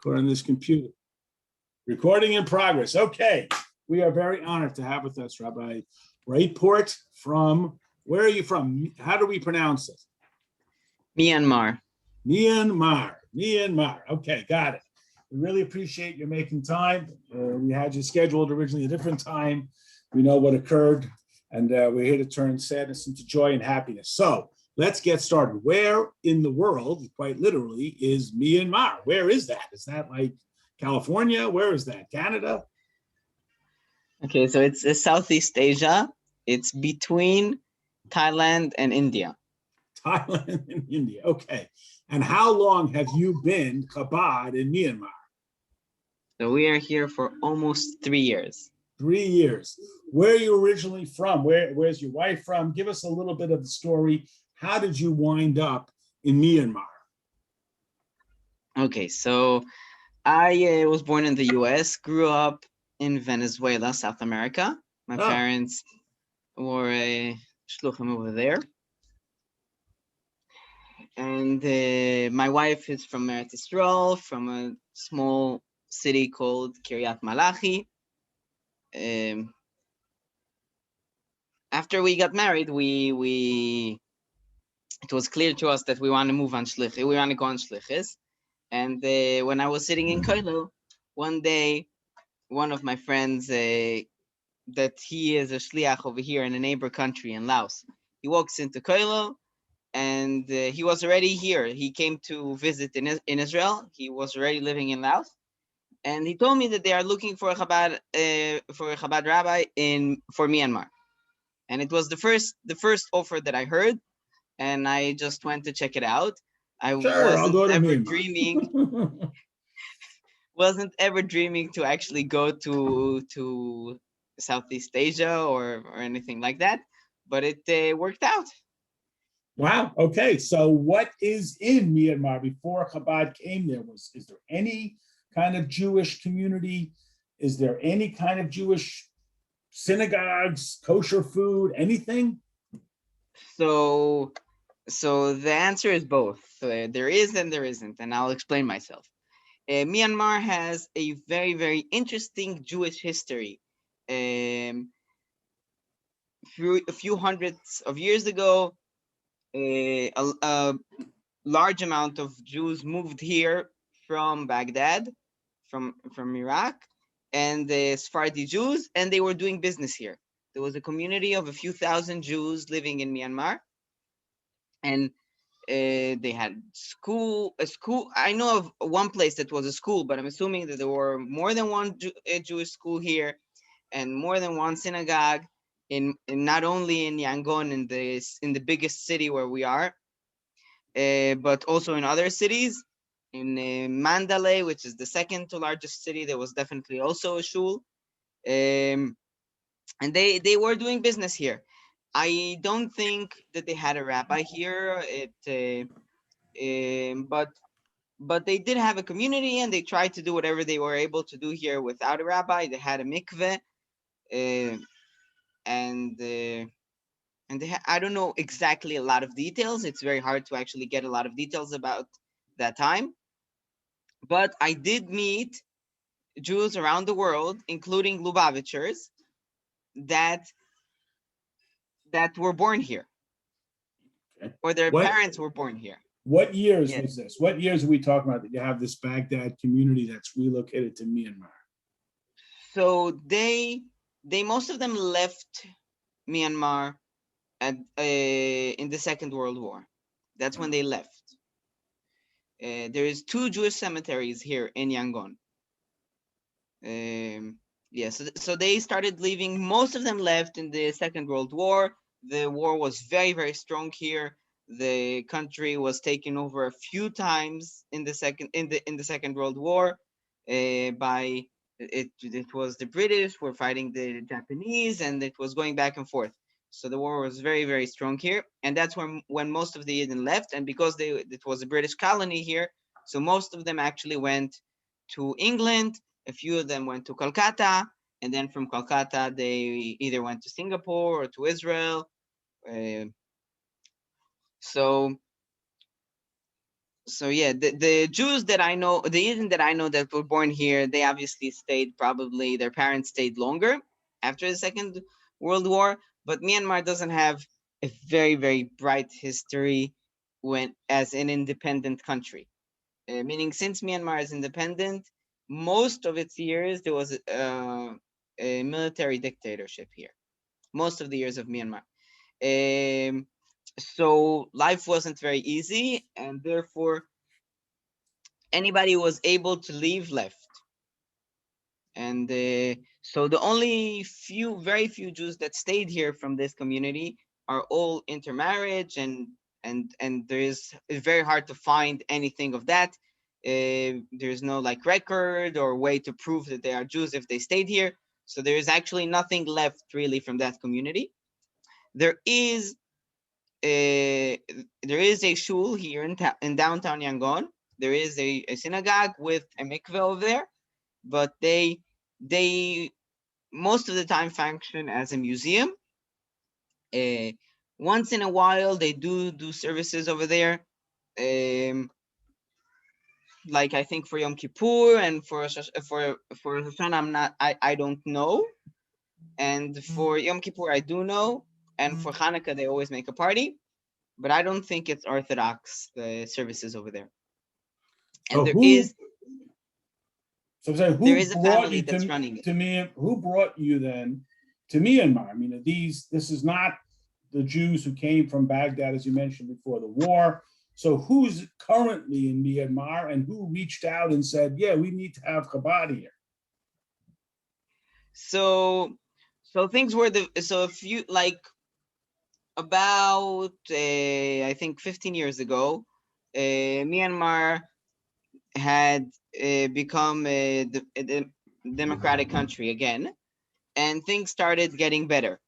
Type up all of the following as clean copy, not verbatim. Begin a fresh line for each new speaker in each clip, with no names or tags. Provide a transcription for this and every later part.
Put on this computer. Recording in progress. Okay. We are very honored to have with us Rabbi Raitport from, where are you from? How do we pronounce it?
Myamar.
Myamar. Okay, got it. We really appreciate you making time. We had you scheduled originally a different time. We know what occurred, and we're here to turn sadness into joy and happiness. So let's get started. Where in the world, quite literally, is Myamar? Where is that? Is that like California? Where is that? Canada?
Okay, so it's Southeast Asia. It's between Thailand and India.
Thailand and India. Okay. And how long have you been Chabad in Myamar?
So we are here for almost 3 years.
3 years. Where are you originally from? Where's your wife from? Give us a little bit of the story. How did you wind up in Myamar?
Okay, so I was born in the US, grew up in Venezuela, South America. My parents were shluchim over there. And my wife is from Eretz Yisrael, from a small city called Kiryat Malachi. After we got married, it was clear to us that we want to move on shlichus. We want to go on shlichus. And when I was sitting in Koilo, one day, one of my friends, that he is a shliach over here in a neighbor country in Laos, he walks into Koilo, and he was already here. He came to visit in Israel. He was already living in Laos, and he told me that they are looking for a Chabad rabbi for Myamar, and it was the first offer that I heard, and I just went to check it out. I wasn't ever dreaming to actually go to Southeast Asia or anything like that, but it worked out.
Wow. Okay. So what is in Myamar before Chabad came there? Is there any kind of Jewish community? Is there any kind of Jewish synagogues, kosher food, anything?
So the answer is both. There is and there isn't, and I'll explain myself. Myamar has a very, very interesting Jewish history. A few hundreds of years ago, a large amount of Jews moved here from Baghdad, from Iraq, and the Sephardi Jews, and they were doing business here. There was a community of a few thousand Jews living in Myamar, and they had a school. I know of one place that was a school, but I'm assuming that there were more than one Jewish school here, and more than one synagogue. In not only in Yangon, in the biggest city where we are, but also in other cities. In Mandalay, which is the second to largest city, there was definitely also a shul, and they were doing business here. I don't think that they had a rabbi here. But they did have a community, and they tried to do whatever they were able to do here without a rabbi. They had a mikveh, and I don't know exactly a lot of details. It's very hard to actually get a lot of details about that time. But I did meet Jews around the world, including Lubavitchers, that were born here, or their parents were born here.
What years was this? What years are we talking about that you have this Baghdad community that's relocated to Myamar?
So they most of them left Myamar in the Second World War. That's when they left. There is 2 Jewish cemeteries here in Yangon. So they started leaving. Most of them left in the Second World War. The war was very, very strong here. The country was taken over a few times in the Second World War by it was the British were fighting the Japanese, and it was going back and forth. So the war was very, very strong here, and that's when most of the Yidden left. And because it was a British colony here, so most of them actually went to England. A few of them went to Calcutta, and then from Calcutta they either went to Singapore or to Israel. So So yeah, the Jews that I know, the Eden that I know that were born here, they obviously stayed, probably their parents stayed longer after the Second World War. But Myanmar doesn't have a very, very bright history when as an independent country. Meaning, since Myanmar is independent, most of its years there was a military dictatorship here. Most of the years of Myanmar. Um, so life wasn't very easy, and therefore anybody who was able to leave left. And so the only few, very few Jews that stayed here from this community are all intermarriage, and there is, it's very hard to find anything of that. There's no like record or way to prove that they are Jews if they stayed here. So there is actually nothing left really from that community. There is a a shul here in downtown Yangon. There is a synagogue with a mikveh over there, but they most of the time function as a museum. Uh, Once in a while, they do services over there, um, like I think for Yom Kippur and for Hashanah, I don't know, and for Yom Kippur I do know, and for Hanukkah they always make a party, but I don't think it's Orthodox the services over there.
So
And
who, so I'm saying,
there
who
is a
brought
family
you
that's running it.
to me? Who brought you then to Myanmar? I mean, this is not the Jews who came from Baghdad, as you mentioned before the war. So who's currently in Myanmar, and who reached out and said, "Yeah, we need to have Chabad here"?
So things were so if you like about I think 15 years ago, Myanmar had become a democratic country again, and things started getting better.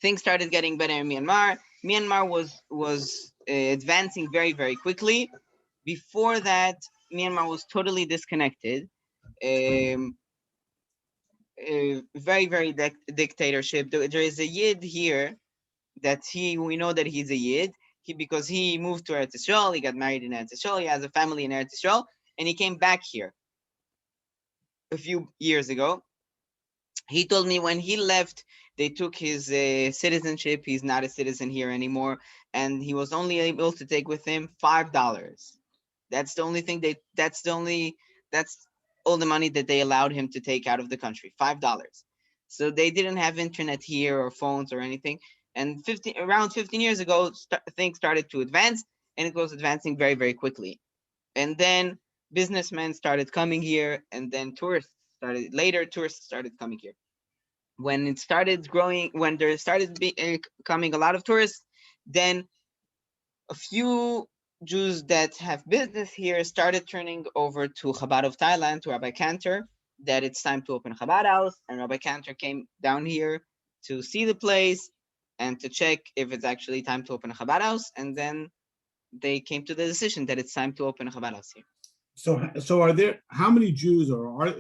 Things started getting better in Myanmar. Myanmar was advancing very, very quickly. Before that, Myanmar was totally disconnected. Um, Very, very dictatorship. There is a Yid here that we know that he's a Yid. Because he moved to Eretz Yisrael, he got married in Eretz Yisrael, he has a family in Eretz Yisrael, and he came back here a few years ago. He told me when he left, they took his citizenship. He's not a citizen here anymore, and he was only able to take with him $5. That's the only thing that's all the money that they allowed him to take out of the country. $5. So they didn't have internet here or phones or anything. And around 15 years ago, things started to advance, and it was advancing very, very quickly. And then businessmen started coming here, and then tourists started coming here. When it started growing, when there started coming a lot of tourists, then a few Jews that have business here started turning over to Chabad of Thailand, to Rabbi Cantor, that it's time to open a Chabad house. And Rabbi Cantor came down here to see the place and to check if it's actually time to open a Chabad house. And then they came to the decision that it's time to open a Chabad house here.
So are there, how many Jews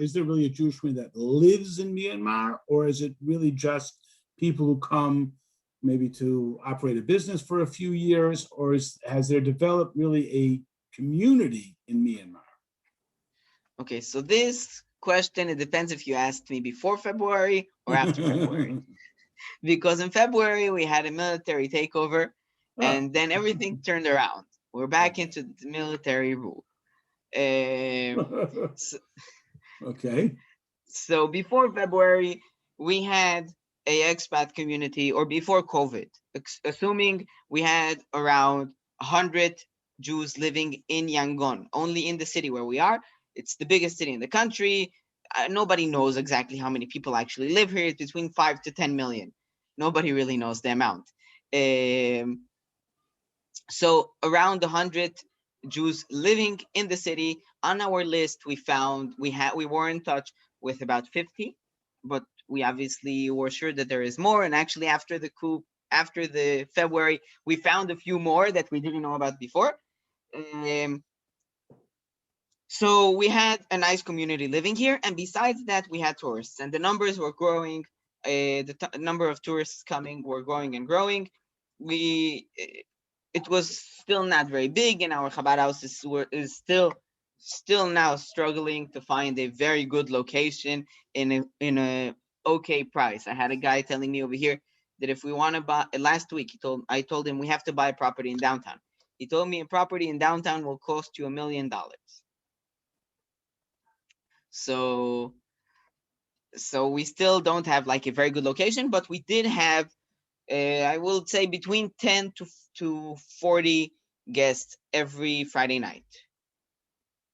is there really a Jewish community that lives in Myanmar, or is it really just people who come maybe to operate a business for a few years, or has there developed really a community in Myanmar?
Okay, so this question, it depends if you asked me before February or after February. Because in February we had a military takeover, and then everything turned around. We're back into the military rule.
Okay.
So before February, we had a expat community, or before COVID, assuming we had around 100 Jews living in Yangon, only in the city where we are. It's the biggest city in the country. Nobody knows exactly how many people actually live here. It's between 5 to 10 million. Nobody really knows the amount. So around 100 Jews living in the city. On our list, we were in touch with about 50, but we obviously were sure that there is more. And actually, after the coup, after the February, we found a few more that we didn't know about before. So we had a nice community living here, and besides that, we had tourists, and the numbers were growing. The number of tourists coming were growing and growing. We it was still not very big, and our Chabad house is still now struggling to find a very good location in a okay price. I had a guy telling me over here that if we want to buy, last week I told him we have to buy a property in downtown. He told me a property in downtown will cost you $1 million. So we still don't have like a very good location, but we did have, I will say, between 10 to 40 guests every Friday night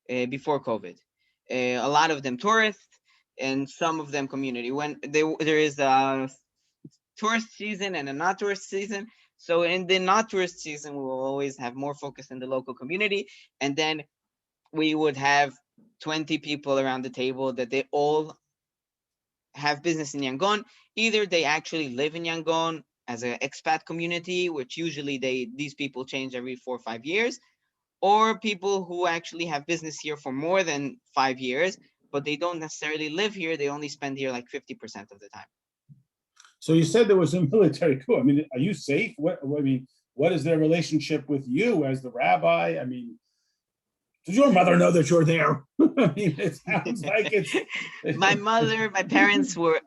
before COVID. A lot of them tourists, and some of them community. When there is a tourist season and a not tourist season. So in the not tourist season, we will always have more focus in the local community, and then we would have 20 people around the table that they all have business in Yangon. Either they actually live in Yangon as an expat community, which usually these people change every 4 or 5 years, or people who actually have business here for more than 5 years, but they don't necessarily live here. They only spend here like 50% of the time.
So you said there was a military coup. I mean, are you safe? What is their relationship with you as the rabbi? I mean, does your mother know that you're there? I mean, it sounds like it's.
My parents were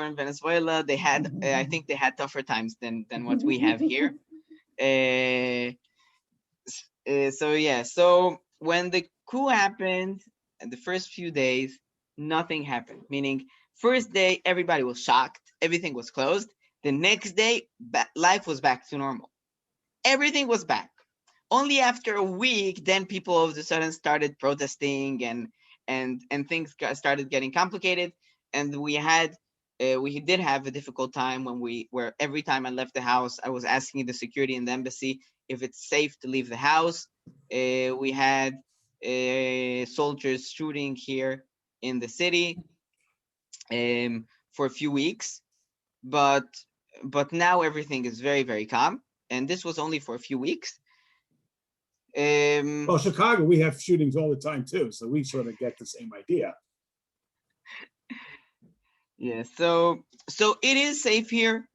in Venezuela. They had, I think they had tougher times than what we have here. So when the coup happened, and the first few days, nothing happened. Meaning, first day everybody was shocked, everything was closed. The next day, life was back to normal. Everything was back. Only after a week, then people all of a sudden started protesting, and things started getting complicated. And we did have a difficult time where every time I left the house, I was asking the security in the embassy if it's safe to leave the house. We had soldiers shooting here in the city for a few weeks, but now everything is very, very calm, and this was only for a few weeks.
Well, Chicago, we have shootings all the time too, so we sort of get the same idea.
Yeah, so it is safe here.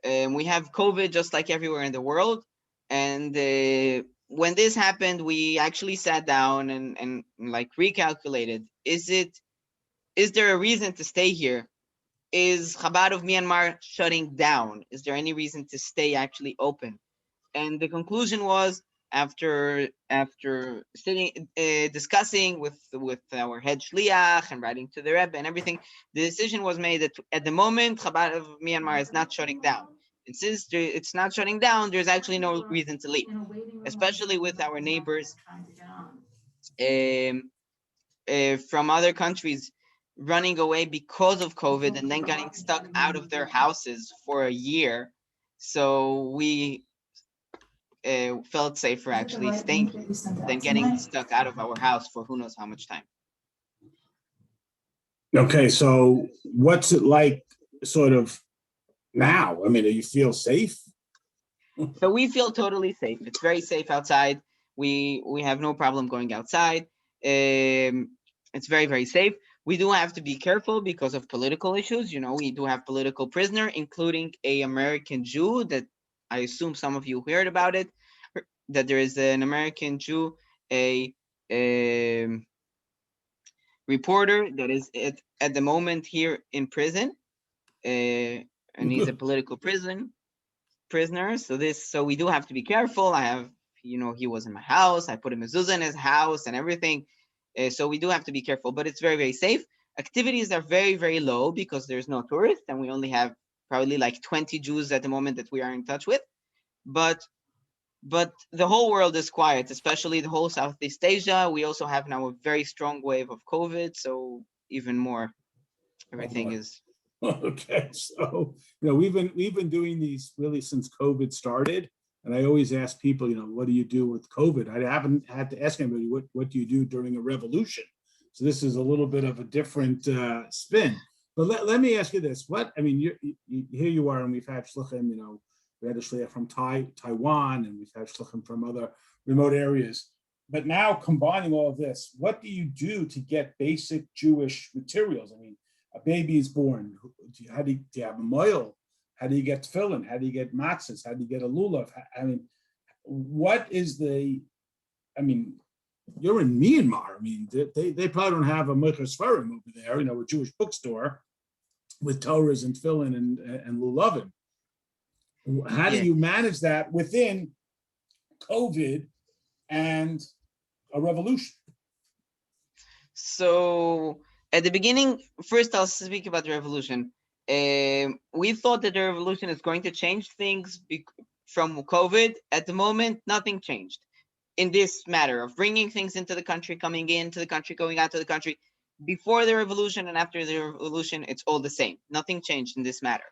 We have COVID just like everywhere in the world, and when this happened, we actually sat down and like recalculated: is there a reason to stay here? Is Chabad of Myanmar shutting down? Is there any reason to stay actually open? And the conclusion was, after sitting discussing with our head shliach and writing to the Rebbe and everything, the decision was made that at the moment Chabad of Myanmar is not shutting down. And since it's not shutting down, there's actually no reason to leave, especially with our neighbors from other countries running away because of COVID and then getting stuck out of their houses for a year. So we felt safer actually staying here than getting stuck out of our house for who knows how much time.
Okay, so what's it like sort of now? I mean, do you feel safe?
So we feel totally safe. It's very safe outside. We have no problem going outside. It's very, very safe. We do have to be careful because of political issues. You know, we do have political prisoner, including a American Jew that I assume some of you heard about it, that there is an American Jew, a reporter that is at the moment here in prison, and he's a political prisoner. So we do have to be careful. I have, he was in my house. I put a mezuzah in his house and everything. So we do have to be careful, but it's very, very safe. Activities are very, very low because there's no tourists, and we only have probably like 20 Jews at the moment that we are in touch with. But the whole world is quiet, especially the whole Southeast Asia. We also have now a very strong wave of COVID, so even more, everything is.
Okay, so we've been doing these really since COVID started, and I always ask people, what do you do with COVID? I haven't had to ask anybody what do you do during a revolution. So this is a little bit of a different spin. But let me ask you this: here you are, and we've had shluchim, we had a shliach from Taiwan, and we've had shluchim from other remote areas. But now combining all of this, what do you do to get basic Jewish materials? I mean, a baby is born. How do you have a moil? How do you get tefillin? How do you get matzahs? How do you get a lulav? I mean, what is the, I mean, you're in Myanmar. I mean, they probably don't have a Mechas Sfarim over there, a Jewish bookstore with Torahs and Tefillin and Lulavim. How do
Yeah.
you manage that within COVID and a revolution?
So at the beginning, first I'll speak about the revolution. We thought that the revolution is going to change things from COVID. At the moment, nothing changed in this matter of bringing things into the country, coming into the country, going out to the country. Before the revolution and after the revolution, it's all the same. Nothing changed in this matter.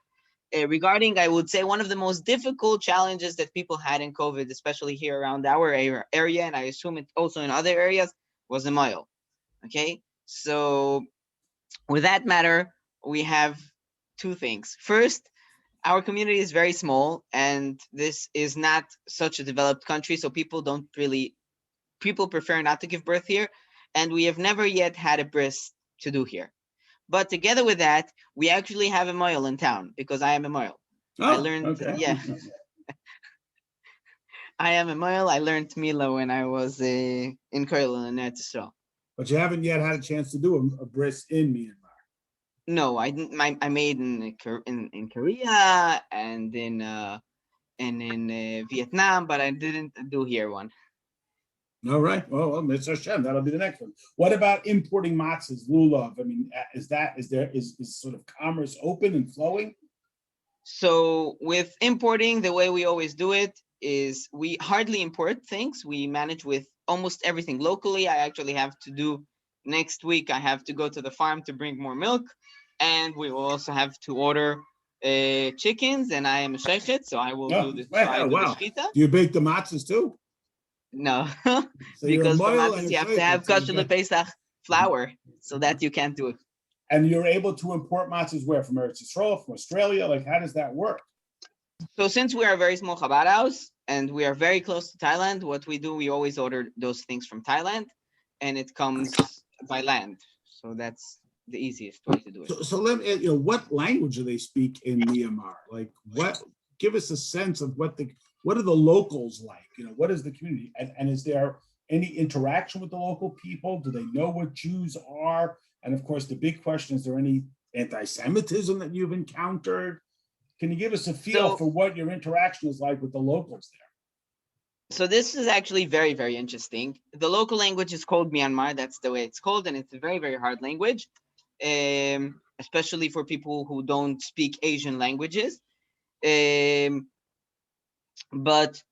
Regarding, I would say, one of the most difficult challenges that people had in COVID, especially here around our area, and I assume it also in other areas, was the mile. Okay, so with that matter, we have two things. First, our community is very small, and this is not such a developed country, so people prefer not to give birth here, and we have never yet had a bris to do here. But together with that, we actually have a moil in town because I am a moil. I learned,
Okay.
yeah, I am a moil. I learned Mila when I was in Koil in Eretz Yisrael.
But you haven't yet had a chance to do a bris in Myanmar.
No, I didn't. I made in Korea and in Vietnam, but I didn't do here one.
All right. Well, Mitzvah Hashem, that'll be the next one. What about importing matzahs, lulav? I mean, is sort of commerce open and flowing?
So with importing, the way we always do it is we hardly import things. We manage with almost everything locally. I actually have to do next week. I have to go to the farm to bring more milk, and we will also have to order chickens. And I am a shechet, so I will do the shechita.
Do you bake the matzahs too?
No,
So
because for matzahs you have to have kosher Pesach flour, so that you can't do it.
And you're able to import matzahs where? From Eretz Yisrael, from Australia? Like, how does that work?
So since we are a very small Chabad house and we are very close to Thailand, what we do, we always order those things from Thailand, and it comes by land. So that's the easiest way to do it.
So let me, what language do they speak in Myamar? Like, give us a sense of what are the locals like? What is the community? And is there any interaction with the local people? Do they know what Jews are? And of course, the big question, is there any anti-Semitism that you've encountered? Can you give us a feel for what your interaction is like with the locals there?
So this is actually very, very interesting. The local language is called Myanmar. That's the way it's called. And it's a very, very hard language, especially for people who don't speak Asian languages. But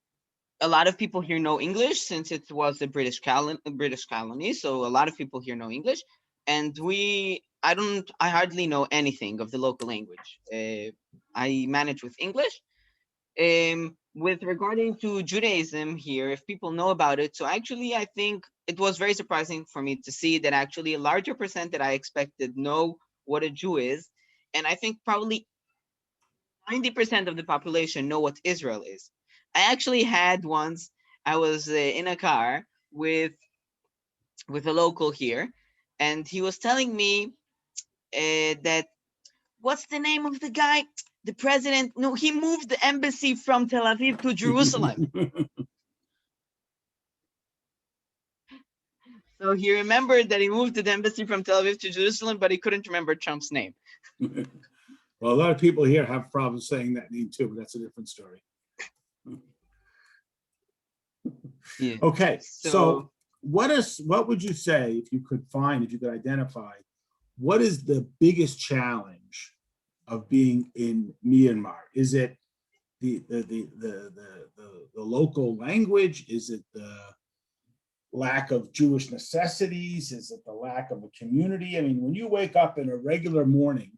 a lot of people here know English since it was a British colony. So a lot of people here know English. And I hardly know anything of the local language. I manage with English. With regarding to Judaism here, if people know about it, so actually I think it was very surprising for me to see that actually a larger percent that I expected know what a Jew is. And I think probably 90% of the population know what Israel is. I actually had once, I was in a car with a local here, and he was telling me that, what's the name of the guy? The president? No, he moved the embassy from Tel Aviv to Jerusalem. So he remembered that he moved the embassy from Tel Aviv to Jerusalem, but he couldn't remember Trump's name.
Well, a lot of people here have problems saying that name too, but that's a different story.
Yeah.
Okay, so what would you say, if you could identify, what is the biggest challenge of being in Myanmar? Is it the local language? Is it the lack of Jewish necessities? Is it the lack of a community? I mean, when you wake up in a regular morning,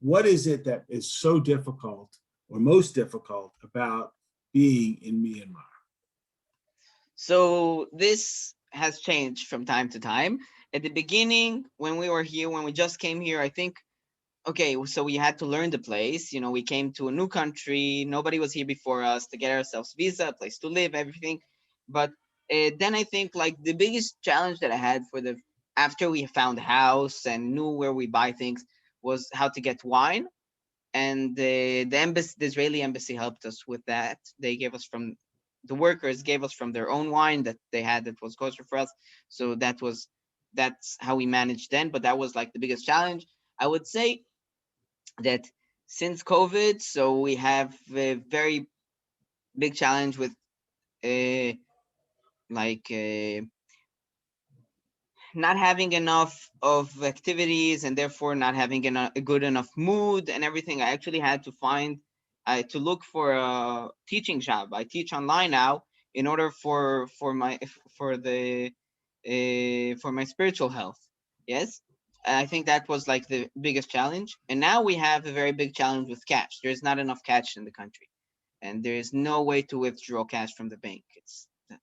what is it that is so difficult or most difficult about being in Myanmar?
So this has changed from time to time. At the beginning, when we were here, when we just came here, I think, okay, so we had to learn the place. We came to a new country. Nobody was here before us to get ourselves visa, place to live, everything. But then I think like the biggest challenge that I had after we found a house and knew where we buy things was how to get wine. And the Israeli embassy helped us with that. They gave us from the workers gave us from their own wine that they had that was kosher for us. So that's how we managed then. But that was like the biggest challenge. I would say that since COVID, so we have a very big challenge with uh, like not having enough of activities and therefore not having a good enough mood and everything. I actually had to find to look for a teaching job. I teach online now in order for the for my spiritual health. Yes. I think that was like the biggest challenge. And now we have a very big challenge with cash. There's not enough cash in the country. And there is no way to withdraw cash from the bank.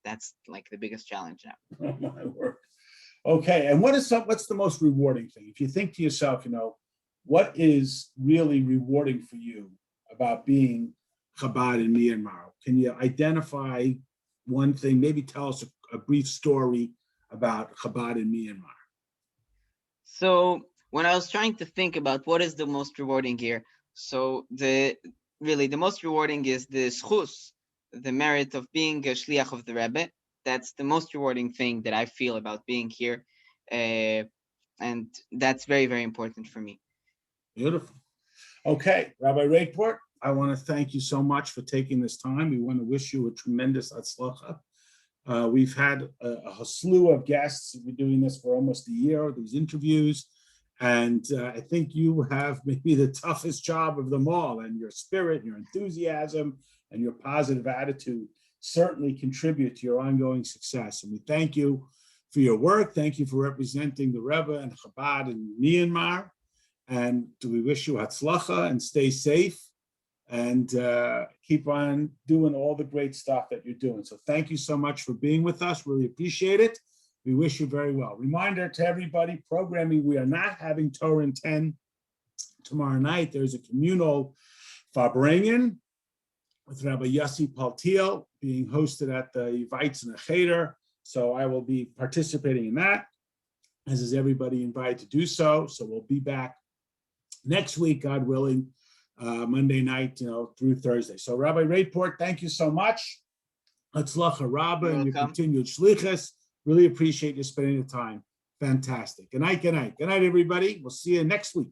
That's like the biggest challenge now.
Oh my word. Okay, and what's the most rewarding thing? If you think to yourself, what is really rewarding for you about being Chabad in Myamar? Can you identify one thing? Maybe tell us a brief story about Chabad in Myamar.
So when I was trying to think about what is the most rewarding here, so the most rewarding is the schus, the merit of being a shliach of the Rebbe. That's the most rewarding thing that I feel about being here, and that's very, very important for me.
Beautiful. Okay, Rabbi Raitport, I want to thank you so much for taking this time. We want to wish you a tremendous atzlacha. We've had a slew of guests. We're doing this for almost a year, these interviews. And I think you have maybe the toughest job of them all. And your spirit, and your enthusiasm, and your positive attitude certainly contribute to your ongoing success. And we thank you for your work. Thank you for representing the Rebbe and Chabad in Myamar. And we wish you hatzlacha and stay safe and keep on doing all the great stuff that you're doing. So thank you so much for being with us. Really appreciate it. We wish you very well. Reminder to everybody, programming, we are not having Torah in 10 tomorrow night. There's a communal Farbrengen with Rabbi Yossi Paltiel being hosted at the Weizen Cheder. So I will be participating in that, as is everybody invited to do so. So we'll be back next week, God willing, Monday night, through Thursday. So Rabbi Raitport, thank you so much. Hatzlacha Rabba and your continued shlichus. Really appreciate you spending the time. Fantastic. Good night, good night. Good night, everybody. We'll see you next week.